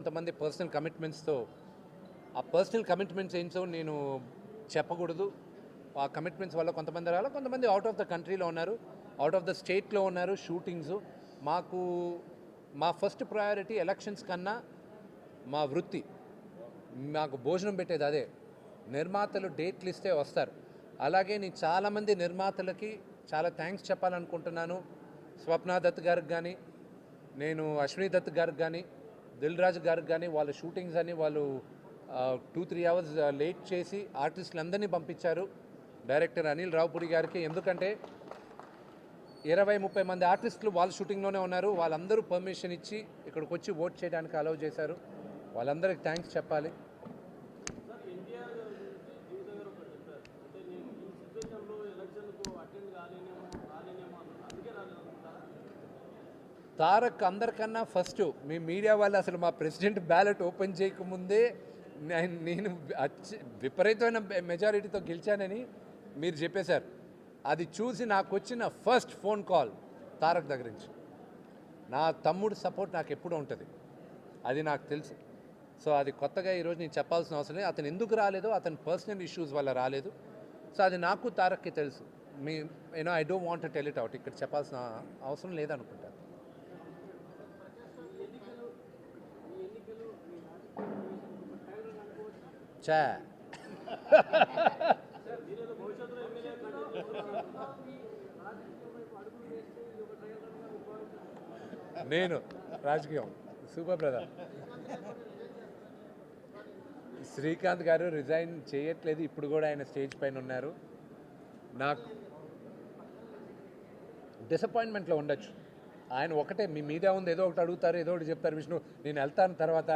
కొంతమంది పర్సనల్ కమిట్మెంట్స్తో ఆ personal commitments ఏంటో నేను చెప్పకూడదు. ఆ కమిట్మెంట్స్ వల్ల కొంతమంది రావాలి, కొంతమంది అవుట్ ఆఫ్ ద కంట్రీలో ఉన్నారు, అవుట్ ఆఫ్ ద స్టేట్లో ఉన్నారు. షూటింగ్స్ మాకు మా ఫస్ట్ ప్రయారిటీ ఎలక్షన్స్ కన్నా మా వృత్తి, మాకు భోజనం పెట్టేది అదే. నిర్మాతలు డేట్లు ఇస్తే వస్తారు. అలాగే నేను చాలామంది నిర్మాతలకి చాలా థ్యాంక్స్ చెప్పాలనుకుంటున్నాను. స్వప్న దత్ గారికి కానీ, నేను అశ్విని దత్ గారికి కానీ, దిల్ రాజు గారికి కానీ, వాళ్ళ షూటింగ్స్ అని వాళ్ళు 2-3 అవర్స్ లేట్ చేసి ఆర్టిస్టులందరినీ పంపించారు. డైరెక్టర్ అనిల్ రావుపూడి గారికి, ఎందుకంటే 20-30 మంది ఆర్టిస్టులు వాళ్ళ షూటింగ్లోనే ఉన్నారు. వాళ్ళందరూ పర్మిషన్ ఇచ్చి ఇక్కడికి వచ్చి ఓట్ చేయడానికి అలౌ చేశారు. వాళ్ళందరికీ థ్యాంక్స్ చెప్పాలి. తారక్ అందరికన్నా ఫస్ట్ మీ మీడియా వాళ్ళు అసలు మా ప్రెసిడెంట్ బ్యాలెట్ ఓపెన్ చేయకముందే నేను విపరీతమైన మెజారిటీతో గెలిచానని మీరు చెప్పేశారు. అది చూసి నాకు వచ్చిన ఫస్ట్ ఫోన్ కాల్ తారక్ దగ్గర నుంచి. నా తమ్ముడు సపోర్ట్ నాకు ఎప్పుడూ ఉంటుంది, అది నాకు తెలుసు. సో అది కొత్తగా ఈరోజు నేను చెప్పాల్సిన అవసరం లేదు. అతను ఎందుకు రాలేదో, అతని పర్సనల్ ఇష్యూస్ వల్ల రాలేదు. సో అది నాకు తారక్కి తెలుసు. I don't want to tell it out. ఇక్కడ చెప్పాల్సిన అవసరం లేదనుకుంటాను. చా నేను రాజకీయం సూపర్ బ్రదర్. శ్రీకాంత్ గారు రిజైన్ చేయట్లేదు, ఇప్పుడు కూడా ఆయన స్టేజ్ పైన ఉన్నారు. నాకు డిసప్పాయింట్మెంట్లో ఉండొచ్చు. ఆయన ఒకటే మీ మీడియా ఉంది, ఏదో ఒకటి అడుగుతారు, ఏదో ఒకటి చెప్తారు. విష్ణు నేను వెళ్తాను తర్వాత